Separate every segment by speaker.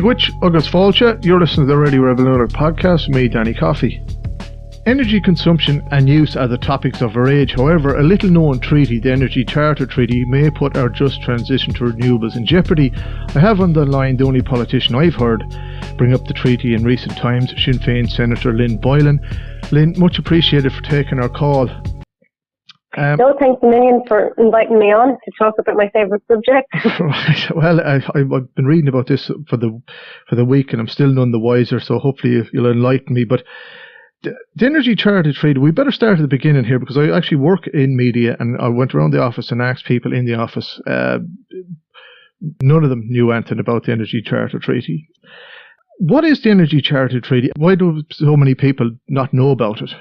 Speaker 1: Which August Falcha, you're listening to the Radio Revolutionary podcast with me, Danny Coffey. Energy consumption and use are the topics of our age. However, a little known treaty, the Energy Charter Treaty, may put our just transition to renewables in jeopardy. I have on the line the only politician I've heard bring up the treaty in recent times, Sinn Fein Senator Lynn Boylan. Lynn, much appreciated for taking our call.
Speaker 2: No, thanks a million for inviting me on to talk about my favourite subject.
Speaker 1: Right. Well, I've been reading about this for the week, and I'm still none the wiser. So hopefully you'll enlighten me. But the Energy Charter Treaty, we better start at the beginning here, because I actually work in media, and I went around the office and asked people in the office. None of them knew anything about the Energy Charter Treaty. What is the Energy Charter Treaty? Why do so many people not know about it?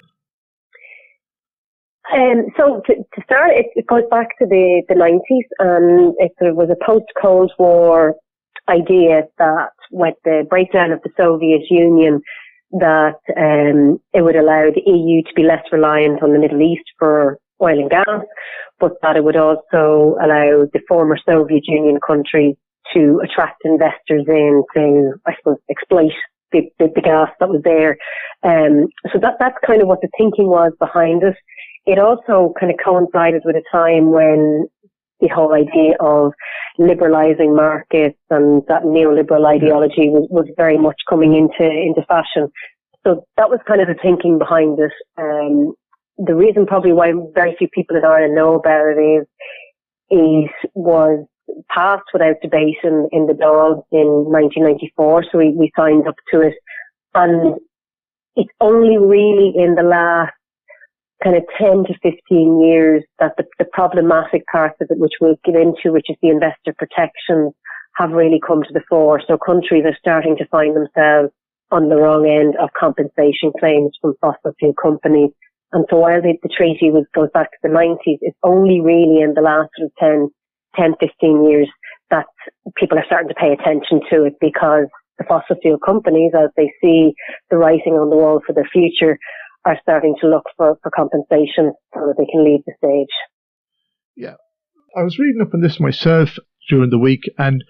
Speaker 2: So to start, it goes back to the 90s, and it was a post-Cold War idea that with the breakdown of the Soviet Union, that it would allow the EU to be less reliant on the Middle East for oil and gas, but that it would also allow the former Soviet Union countries to attract investors in to, I suppose, exploit the gas that was there. So that's kind of what the thinking was behind it. It also kind of coincided with a time when the whole idea of liberalising markets and that neoliberal ideology was very much coming into fashion. So that was kind of the thinking behind it. The reason probably why very few people in Ireland know about it is it was passed without debate in the Dáil in 1994. So we signed up to it. And it's only really in the last kind of 10 to 15 years that the problematic parts of it, which we'll get into, which is the investor protections, have really come to the fore. So countries are starting to find themselves on the wrong end of compensation claims from fossil fuel companies. And so while the treaty goes back to the 90s, it's only really in the last sort of 10, 15 years that people are starting to pay attention to it, because the fossil fuel companies, as they see the writing on the wall for their future, are starting to look for compensation so that they can leave the stage.
Speaker 1: Yeah. I was reading up on this myself during the week, and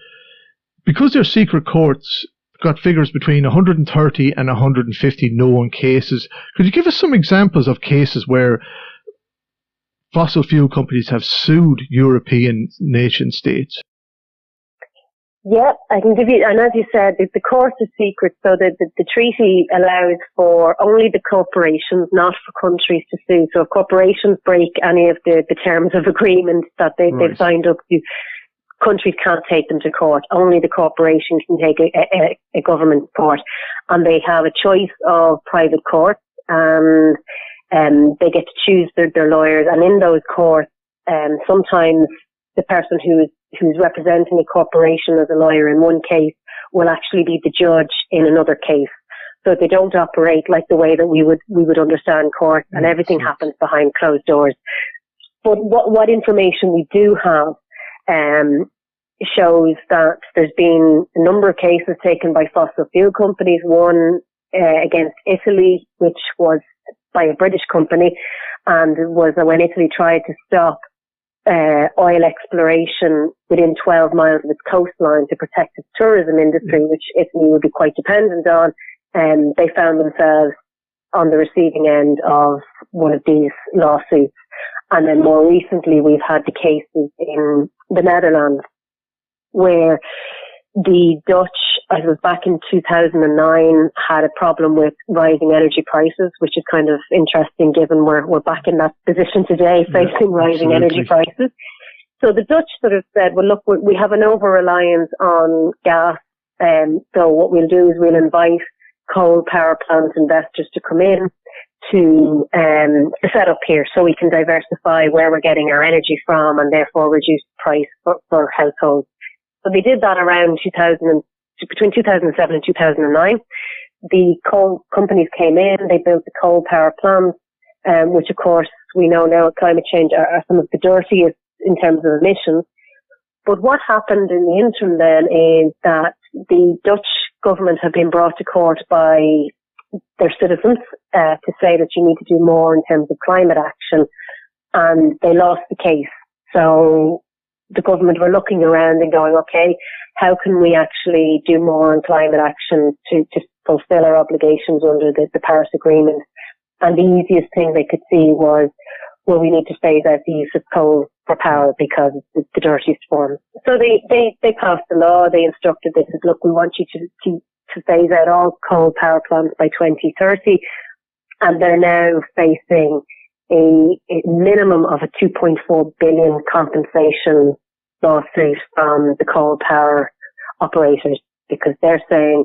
Speaker 1: because they're secret courts, got figures between 130 and 150 known cases. Could you give us some examples of cases where fossil fuel companies have sued European nation states?
Speaker 2: Yeah, I can give you, and as you said, the court is secret, so that the treaty allows for only the corporations, not for countries to sue. So if corporations break any of the terms of agreement that they've signed up to, countries can't take them to court. Only the corporation can take a government to court. And they have a choice of private courts, and they get to choose their lawyers. And in those courts, sometimes the person who's representing a corporation as a lawyer in one case will actually be the judge in another case. So they don't operate like the way that we would understand court, and everything happens behind closed doors. But what information we do have shows that there's been a number of cases taken by fossil fuel companies, one against Italy, which was by a British company, and it was when Italy tried to stop oil exploration within 12 miles of its coastline to protect its tourism industry, which Italy would be quite dependent on. And they found themselves on the receiving end of one of these lawsuits. And then more recently, we've had the cases in the Netherlands where the Dutch, I was back in 2009, had a problem with rising energy prices, which is kind of interesting given we're back in that position today, facing rising energy prices. So the Dutch sort of said, well, look, we have an over-reliance on gas, so what we'll do is we'll invite coal power plant investors to come in to set up here so we can diversify where we're getting our energy from and therefore reduce the price for households. So they did that around between 2007 and 2009. The coal companies came in, they built the coal power plants, which of course we know now climate change are some of the dirtiest in terms of emissions. But what happened in the interim then is that the Dutch government have been brought to court by their citizens to say that you need to do more in terms of climate action, and they lost the case. So the government were looking around and going, okay, how can we actually do more on climate action to fulfill our obligations under the Paris Agreement? And the easiest thing they could see was, well, we need to phase out the use of coal for power because it's the dirtiest form. So they passed the law. They instructed, they said, look, we want you to phase out all coal power plants by 2030. And they're now facing a minimum of a 2.4 billion compensation lawsuit from the coal power operators, because they're saying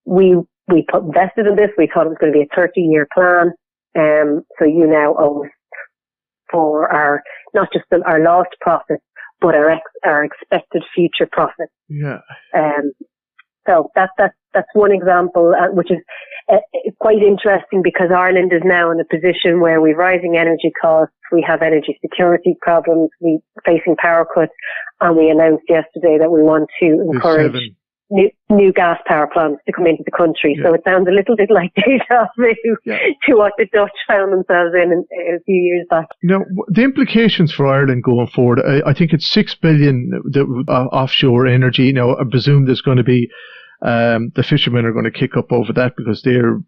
Speaker 2: we invested in this. We thought it was going to be a 30-year plan. So you now owe us for our, not just our lost profits, but our expected future profits.
Speaker 1: Yeah.
Speaker 2: So that's one example, which is quite interesting, because Ireland is now in a position where we're rising energy costs, we have energy security problems, we're facing power cuts, and we announced yesterday that we want to encourage new gas power plants to come into the country. Yeah. So it sounds a little bit like deja vu to what the Dutch found themselves in a few years back.
Speaker 1: Now, the implications for Ireland going forward, I think it's 6 billion offshore energy. Now, I presume there's going to be the fishermen are going to kick up over that, because their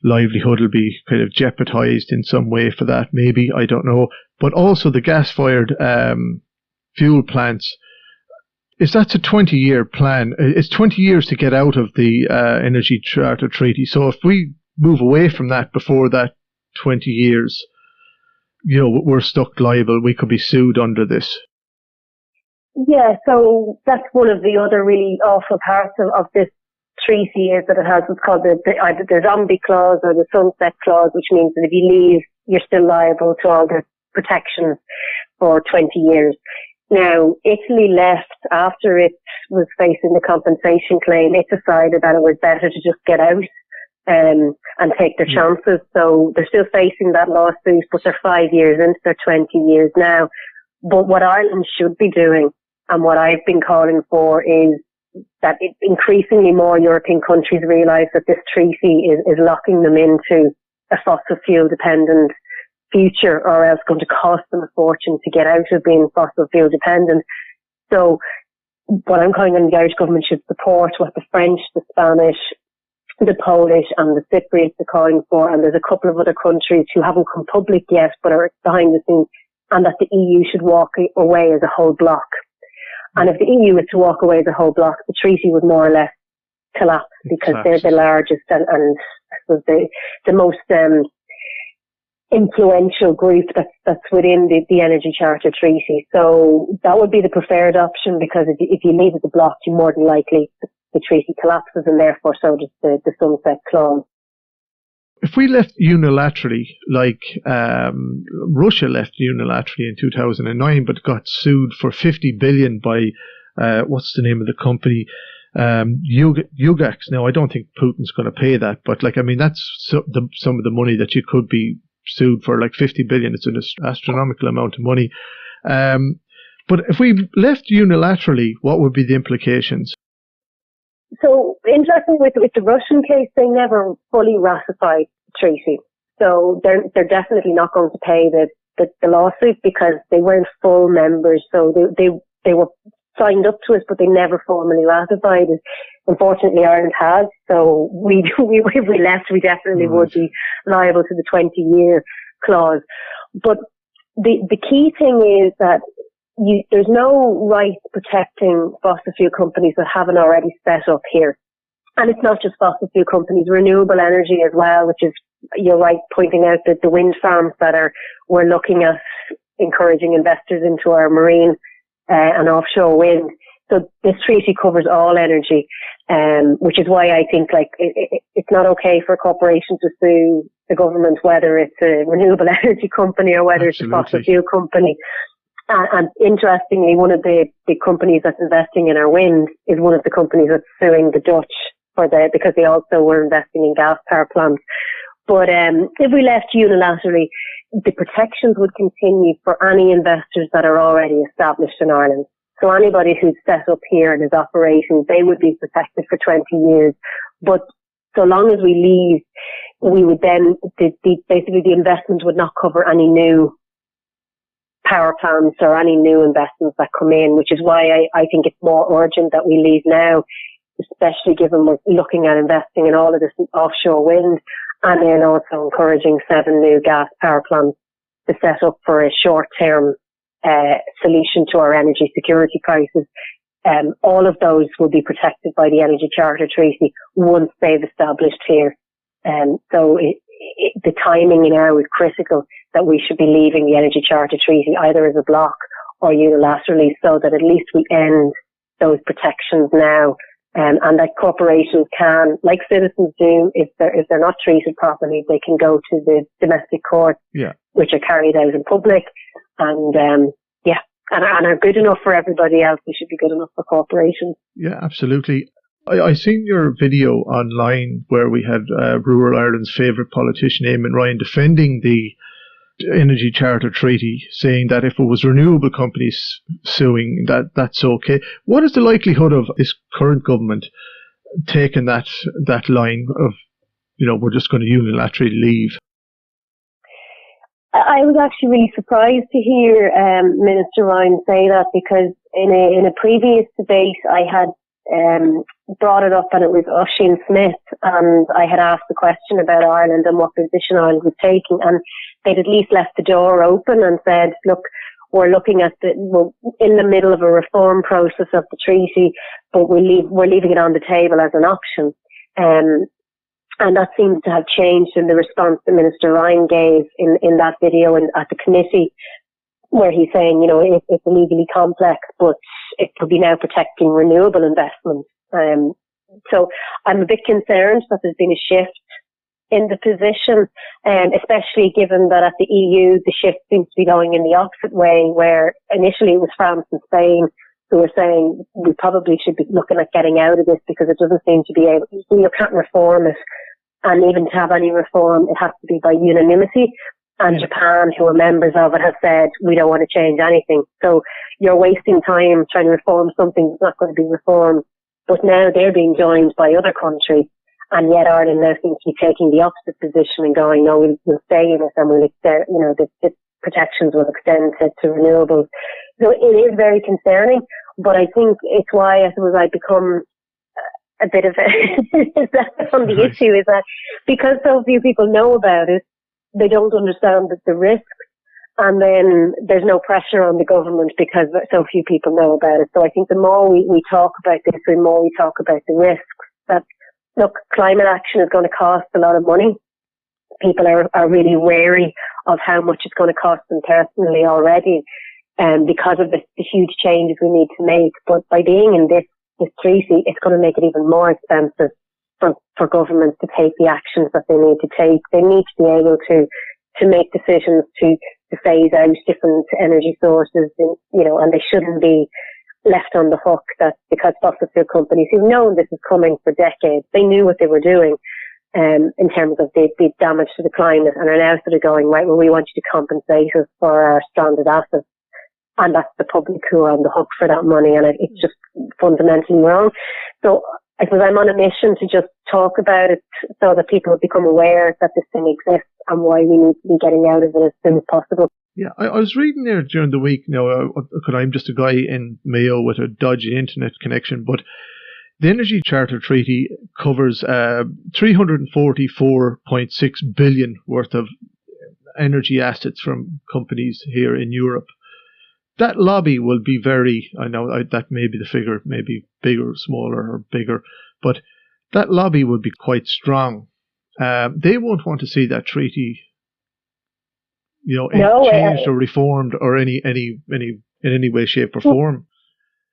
Speaker 1: livelihood will be kind of jeopardized in some way for that, maybe, I don't know. But also the gas-fired fuel plants, is that's a 20-year plan. It's 20 years to get out of the Energy Charter Treaty. So if we move away from that before that 20 years, we're stuck liable. We could be sued under this.
Speaker 2: Yeah, so that's one of the other really awful parts of this treaty, is that it has what's called either the zombie clause or the sunset clause, which means that if you leave, you're still liable to all the protections for 20 years. Now, Italy left after it was facing the compensation claim. It decided that it was better to just get out and take their chances. So they're still facing that lawsuit, but they're 5 years into their 20 years now. But what Ireland should be doing, and what I've been calling for, is that increasingly more European countries realise that this treaty is locking them into a fossil fuel dependent future, or else going to cost them a fortune to get out of being fossil fuel dependent. So what I'm calling on the Irish government should support what the French, the Spanish, the Polish and the Cypriots are calling for, and there's a couple of other countries who haven't come public yet but are behind the scenes, and that the EU should walk away as a whole bloc. And if the EU is to walk away as a whole bloc, the treaty would more or less collapse, because they're the largest and I suppose the most influential group that's within the Energy Charter Treaty. So that would be the preferred option, because if you leave as a bloc, you're more than likely the treaty collapses, and therefore so does the sunset clause.
Speaker 1: If we left unilaterally, like Russia left unilaterally in 2009, but got sued for 50 billion by what's the name of the company? Yugax. Now, I don't think Putin's going to pay that, but that's some of the money that you could be sued for, like 50 billion. It's an astronomical amount of money. But if we left unilaterally, what would be the implications?
Speaker 2: So, interesting with the Russian case, they never fully ratified the treaty. So they're definitely not going to pay the lawsuit, because they weren't full members. So they were signed up to it, but they never formally ratified it. Unfortunately, Ireland has. So if we left, we definitely would be liable to the 20-year clause. But the key thing is that there's no right protecting fossil fuel companies that haven't already set up here. And it's not just fossil fuel companies, renewable energy as well, which is, you're right, pointing out that the wind farms we're looking at encouraging investors into our marine and offshore wind. So this treaty covers all energy, which is why I think it's not okay for a corporation to sue the government, whether it's a renewable energy company or whether Absolutely. It's a fossil fuel company. And interestingly, one of the companies that's investing in our wind is one of the companies that's suing the Dutch because they also were investing in gas power plants. But if we left unilaterally, the protections would continue for any investors that are already established in Ireland. So anybody who's set up here and is operating, they would be protected for 20 years. But so long as we leave, we would then, basically the investment would not cover any new power plants or any new investments that come in, which is why I think it's more urgent that we leave now, especially given we're looking at investing in all of this offshore wind, and then also encouraging 7 new gas power plants to set up for a short-term solution to our energy security crisis. All of those will be protected by the Energy Charter Treaty once they've established here. So the timing now is critical, that we should be leaving the Energy Charter Treaty either as a bloc or unilaterally, so that at least we end those protections now, and that corporations can, like citizens do, if they're not treated properly, they can go to the domestic courts, which are carried out in public, and are good enough for everybody else. They should be good enough for corporations.
Speaker 1: Yeah, absolutely. I seen your video online where we had rural Ireland's favourite politician, Eamon Ryan, defending the Energy Charter Treaty, saying that if it was renewable companies suing, that's okay. What is the likelihood of this current government taking that line of, we're just going to unilaterally leave?
Speaker 2: I was actually really surprised to hear Minister Ryan say that, because in a previous debate I had brought it up, and it was Oisin Smith, and I had asked the question about Ireland and what position Ireland was taking, and they'd at least left the door open and said, look, we're looking at we're in the middle of a reform process of the treaty, but we're leaving it on the table as an option. And that seems to have changed in the response that Minister Ryan gave in that video and at the committee, where he's saying, it's legally complex, but it will be now protecting renewable investments. So I'm a bit concerned that there's been a shift in the position, especially given that at the EU, the shift seems to be going in the opposite way, where initially it was France and Spain who were saying we probably should be looking at getting out of this because it doesn't seem to be able, you can't reform it. And even to have any reform, it has to be by unanimity. And Japan, who are members of it, have said, we don't want to change anything. So you're wasting time trying to reform something that's not going to be reformed. But now they're being joined by other countries. And yet Ireland now seems to be taking the opposite position and going, no, we'll stay in it, and we'll extend, the protections will extend to renewables. So it is very concerning. But I think it's why, I suppose, I become a bit of on the issue, is that because so few people know about it, they don't understand the risks, and then there's no pressure on the government because so few people know about it. So I think the more we talk about this, the more we talk about the risks, that, look, climate action is going to cost a lot of money. People are really wary of how much it's going to cost them personally already, because of the huge changes we need to make. But by being in this treaty, it's going to make it even more expensive for governments to take the actions that they need to take. They need to be able to make decisions to phase out different energy sources, and they shouldn't be left on the hook that because fossil fuel companies who've known this is coming for decades, they knew what they were doing in terms of the damage to the climate, and are now sort of going, right, well, we want you to compensate us for our stranded assets. And that's the public who are on the hook for that money, and it's just fundamentally wrong. So I suppose I'm on a mission to just talk about it so that people become aware that this thing exists and why we need to be getting out of it as soon as possible.
Speaker 1: Yeah, I was reading there during the week, I'm just a guy in Mayo with a dodgy internet connection, but the Energy Charter Treaty covers 344.6 billion worth of energy assets from companies here in Europe. That lobby will be I know that may be the figure, maybe bigger, smaller, or bigger, but that lobby will be quite strong. They won't want to see that treaty, changed or reformed or in any way, shape, or form.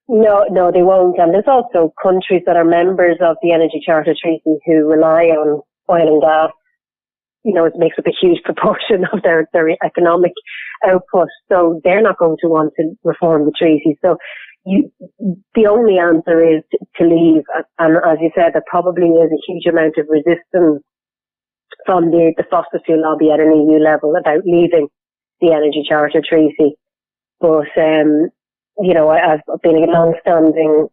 Speaker 2: No, they won't. And there's also countries that are members of the Energy Charter Treaty who rely on oil and gas. It makes up a huge proportion of their economic output. So they're not going to want to reform the treaty. So the only answer is to leave. And as you said, there probably is a huge amount of resistance from the fossil fuel lobby at an EU level about leaving the Energy Charter Treaty. But, I've been a long-standing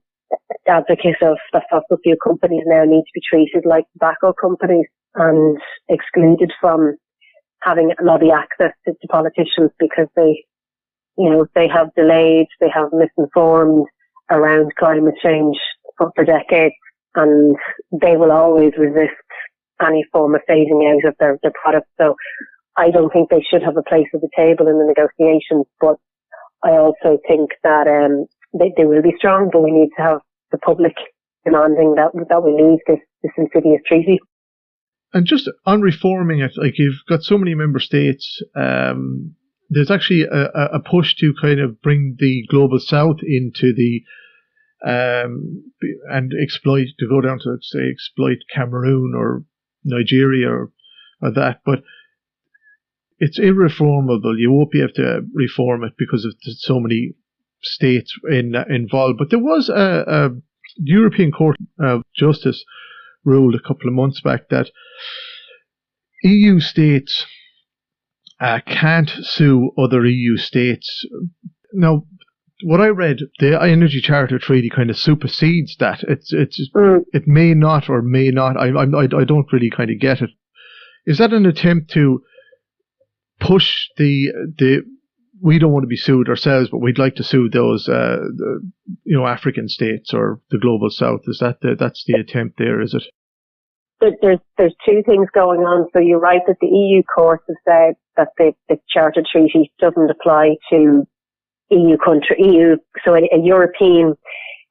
Speaker 2: advocate of that fossil fuel companies now need to be treated like tobacco companies and excluded from having lobby access to politicians, because they they have delayed, they have misinformed around climate change for decades, and they will always resist any form of phasing out of their products. So I don't think they should have a place at the table in the negotiations, but I also think that they will be strong, but we need to have the public demanding that we leave this insidious treaty.
Speaker 1: And just on reforming it, like you've got so many member states, there's actually a push to kind of bring the global south into the and exploit Cameroon or Nigeria or that, but it's irreformable. You won't be able to reform it because of so many states involved. But there was a European Court of Justice ruled a couple of months back that EU states can't sue other EU states. Now, what I read, the Energy Charter Treaty kind of supersedes that. It may not or may not. I don't really kind of get it. Is that an attempt to push the we don't want to be sued ourselves, but we'd like to sue those African states or the global south? Is that's the attempt there? Is it?
Speaker 2: There's two things going on. So you're right that the EU court has said that the Charter Treaty doesn't apply to EU. So a European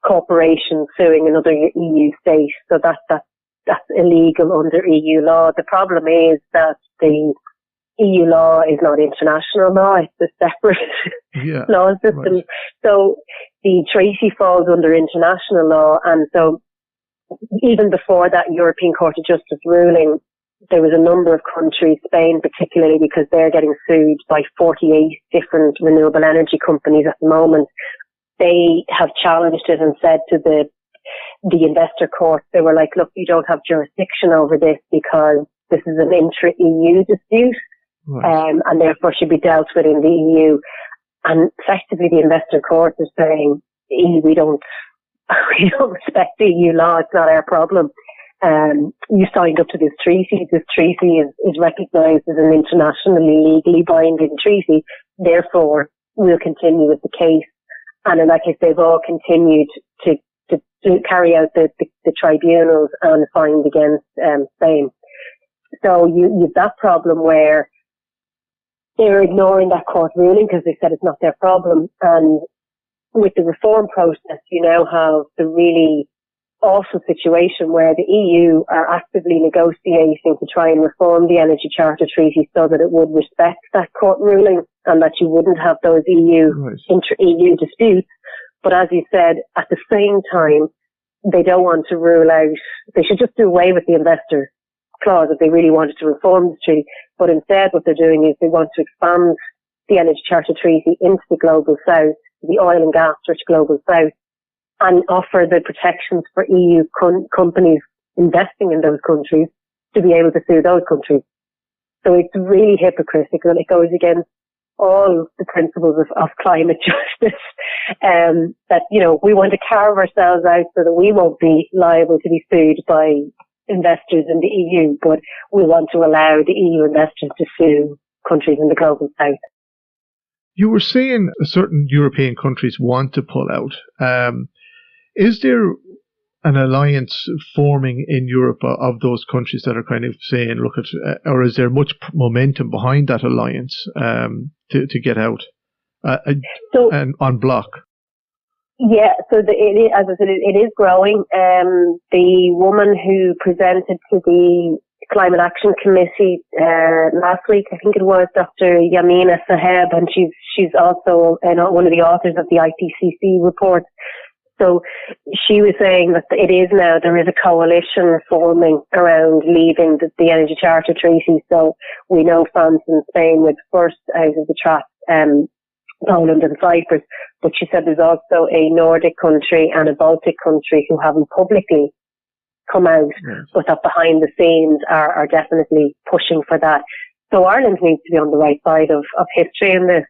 Speaker 2: corporation suing another EU state. So that's illegal under EU law. The problem is that the EU law is not international law. It's a separate law system. Right. So the treaty falls under international law. And so even before that European Court of Justice ruling, there was a number of countries, Spain particularly, because they're getting sued by 48 different renewable energy companies at the moment. They have challenged it and said to the investor court, they were like, look, you don't have jurisdiction over this because this is an intra-EU dispute. Right. And therefore should be dealt with in the EU. And effectively the investor court is saying, we don't respect EU law, it's not our problem. You signed up to this treaty. This treaty is recognised as an internationally legally binding treaty. Therefore, we'll continue with the case. And in that case, they've all continued to carry out the tribunals and find against Spain. So you've that problem where they're ignoring that court ruling because they said it's not their problem. And with the reform process, you now have the really awful situation where the EU are actively negotiating to try and reform the Energy Charter Treaty so that it would respect that court ruling and that you wouldn't have those inter-EU disputes. But as you said, at the same time, they don't want to rule out, they should just do away with the investor clause if they really wanted to reform the treaty. But instead what they're doing is they want to expand the Energy Charter Treaty into the global south, the oil and gas rich global south, and offer the protections for EU companies investing in those countries to be able to sue those countries. So it's really hypocritical. It goes against all the principles of climate justice, that, we want to carve ourselves out so that we won't be liable to be sued by investors in the EU, but we want to allow the EU investors to sue countries in the global south.
Speaker 1: You were saying certain European countries want to pull out. Is there an alliance forming in Europe of those countries that are kind of saying, look at, or is there much momentum behind that alliance to get out and on block?
Speaker 2: Yeah, so as I said, it is growing. The woman who presented to the Climate Action Committee last week, I think it was Dr. Yamina Saheb, and she's also one of the authors of the IPCC report. So she was saying that it is now, there is a coalition forming around leaving the Energy Charter Treaty. So we know France and Spain were first out of the trap, Poland and Cyprus. But she said there's also a Nordic country and a Baltic country who haven't publicly come out, but that behind the scenes are definitely pushing for that. So Ireland needs to be on the right side of history in this.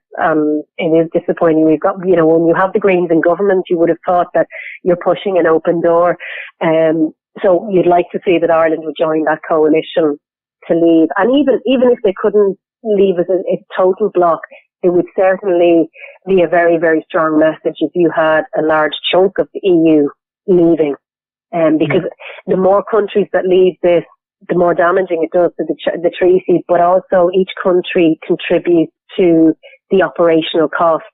Speaker 2: It is disappointing. We've got, when you have the Greens in government, you would have thought that you're pushing an open door. So you'd like to see that Ireland would join that coalition to leave. And even if they couldn't leave as a total block, it would certainly be a very, very strong message if you had a large chunk of the EU leaving. Because the more countries that leave this, the more damaging it does to the treaty, but also each country contributes to the operational cost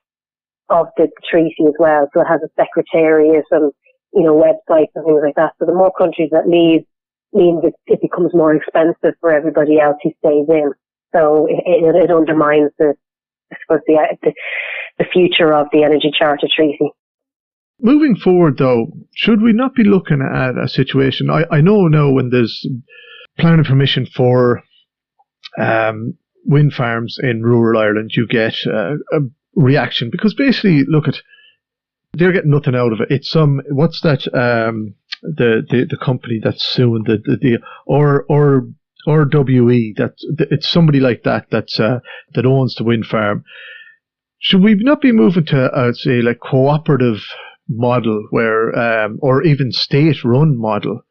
Speaker 2: of the treaty as well. So it has a secretariat and, websites and things like that. So the more countries that leave means it becomes more expensive for everybody else who stays in. So it undermines the future of the Energy Charter Treaty.
Speaker 1: Moving forward, though, should we not be looking at a situation? I know now when there's planning permission for wind farms in rural Ireland, you get a reaction because basically, they're getting nothing out of it. It's what's that? The company that's suing the RWE. It's somebody like that that owns the wind farm. Should we not be moving to say like cooperative model where or even state-run model,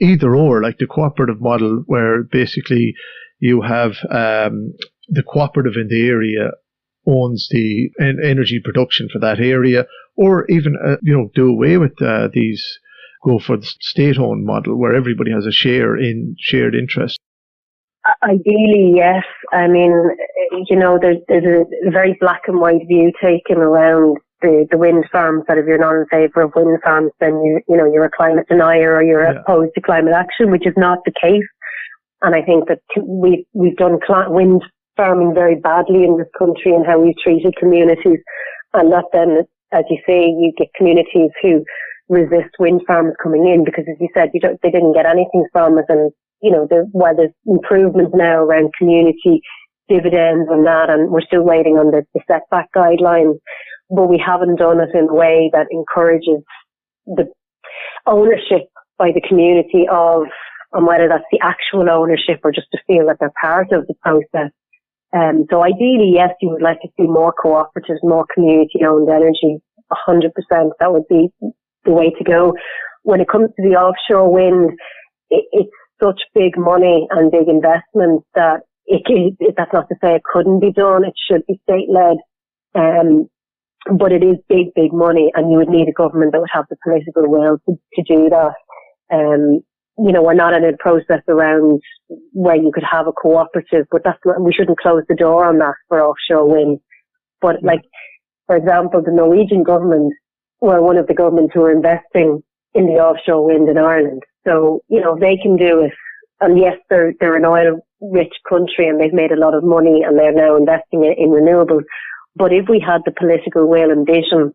Speaker 1: either or, like the cooperative model where basically you have the cooperative in the area owns the energy production for that area, or even do away with these, go for the state-owned model where everybody has a shared interest.
Speaker 2: Ideally, yes. I mean, there's a very black and white view taken around the wind farms, that if you're not in favour of wind farms, then you're a climate denier or you're opposed to climate action, which is not the case. And I think that we've done wind farming very badly in this country and how we've treated communities, and that then, as you say, you get communities who resist wind farms coming in because, as you said, they didn't get anything from it. And while there's improvements now around community dividends and that, and we're still waiting on the setback guidelines, but we haven't done it in a way that encourages the ownership by the community of, and whether that's the actual ownership or just to feel that they're part of the process. So ideally, yes, you would like to see more cooperatives, more community-owned energy. 100%, that would be the way to go. When it comes to the offshore wind, it's such big money and big investment that that's not to say it couldn't be done. It should be state-led. But it is big, big money, and you would need a government that would have the political will to do that. We're not in a process around where you could have a cooperative, but we shouldn't close the door on that for offshore wind. But for example, the Norwegian government were one of the governments who are investing in the offshore wind in Ireland. So, they can do it. And yes, they're an oil-rich country and they've made a lot of money and they're now investing in renewables. But if we had the political will and vision,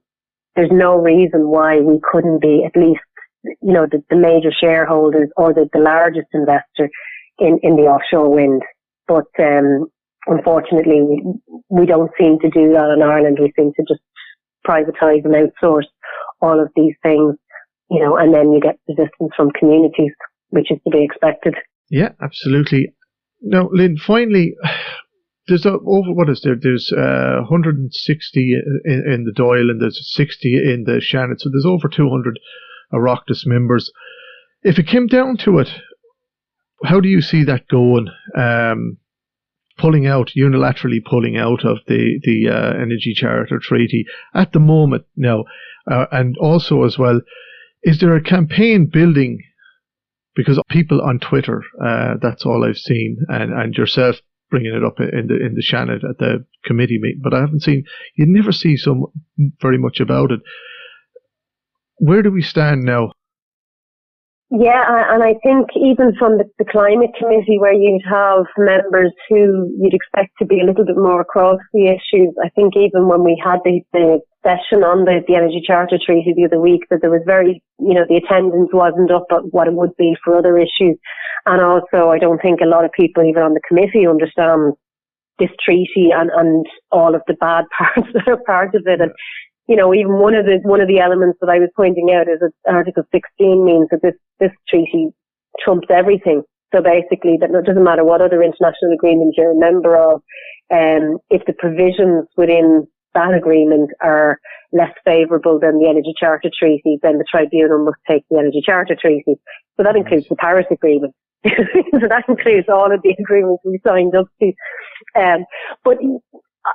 Speaker 2: there's no reason why we couldn't be at least, the major shareholders or the largest investor in the offshore wind. But unfortunately, we don't seem to do that in Ireland. We seem to just privatise and outsource all of these things, and then you get resistance from communities, which is to be expected.
Speaker 1: Yeah, absolutely. Now, Lynn, finally, there's There's 160 in the Dáil and there's 60 in the Shannon, so there's over 200 Oireachtas members. If it came down to it, how do you see that going? Unilaterally pulling out of the Energy Charter Treaty at the moment now, and also as well, is there a campaign building? Because people on Twitter, that's all I've seen, and yourself bringing it up in the Shannon at the committee meeting, but I haven't seen. You never see very much about it. Where do we stand now?
Speaker 2: Yeah, and I think even from the climate committee, where you'd have members who you'd expect to be a little bit more across the issues, I think even when we had the session on the Energy Charter Treaty the other week, that there was the attendance wasn't up at what it would be for other issues. And also, I don't think a lot of people, even on the committee, understand this treaty and all of the bad parts that are part of it. And even one of the elements that I was pointing out is that Article 16 means that this treaty trumps everything. So basically, that it doesn't matter what other international agreement you're a member of, if the provisions within that agreement are less favourable than the Energy Charter Treaty, then the tribunal must take the Energy Charter Treaty. So that includes the Paris Agreement. So that includes all of the agreements we signed up to. But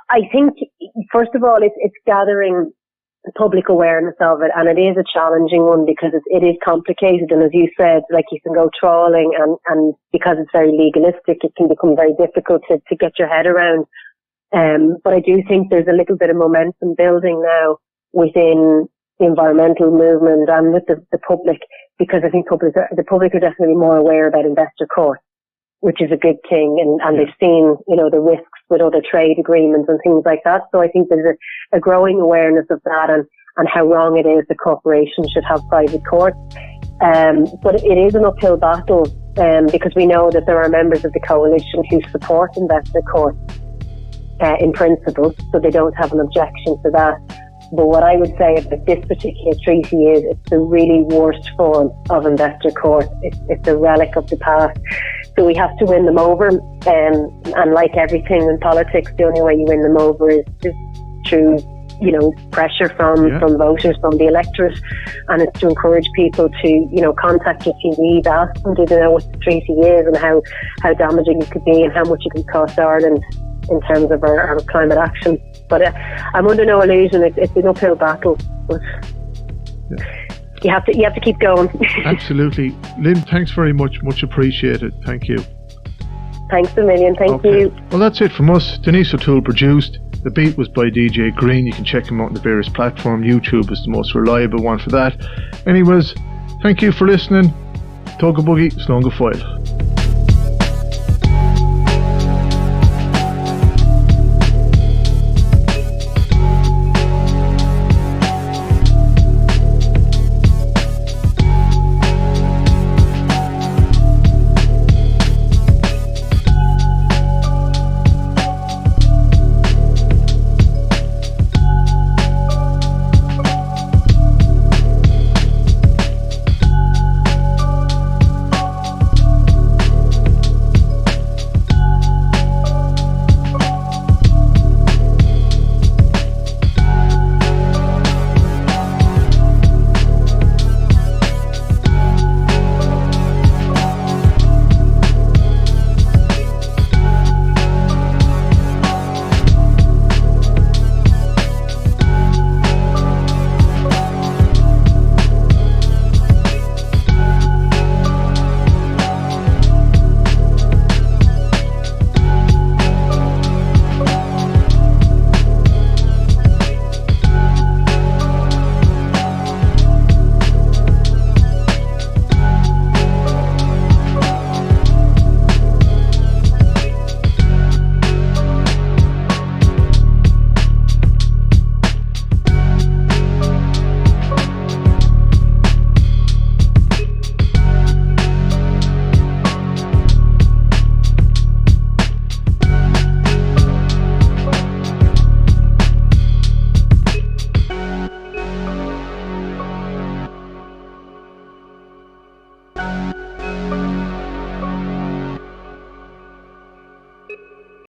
Speaker 2: I think, first of all, it's gathering public awareness of it, and it is a challenging one because it is complicated, and as you said, like, you can go trawling, and because it's very legalistic, it can become very difficult to get your head around. But I do think there's a little bit of momentum building now within the environmental movement and with the public, because I think the public are definitely more aware about investor court, which is a good thing, and they've seen, the risks with other trade agreements and things like that. So I think there's a growing awareness of that and how wrong it is the corporations should have private courts. But it is an uphill battle, because we know that there are members of the coalition who support investor courts in principle, so they don't have an objection to that. But what I would say about this particular treaty is it's the really worst form of investor court. It's a relic of the past. So we have to win them over. And like everything in politics, the only way you win them over is through, pressure from voters, from the electorate. And it's to encourage people to, contact your TDs, ask them, do they know what the treaty is and how damaging it could be and how much it could cost Ireland in terms of our climate action. But I'm under no illusion it's an uphill battle. But you have to keep going. Absolutely.
Speaker 1: Lynn, thanks very much. Much appreciated. Thank you.
Speaker 2: Thanks a million. Thank you.
Speaker 1: Well, that's it from us. Denise O'Toole produced. The beat was by DJ Green. You can check him out on the various platforms. YouTube is the most reliable one for that. Anyways, thank you for listening. Tug a boogie, Slán go Fóill.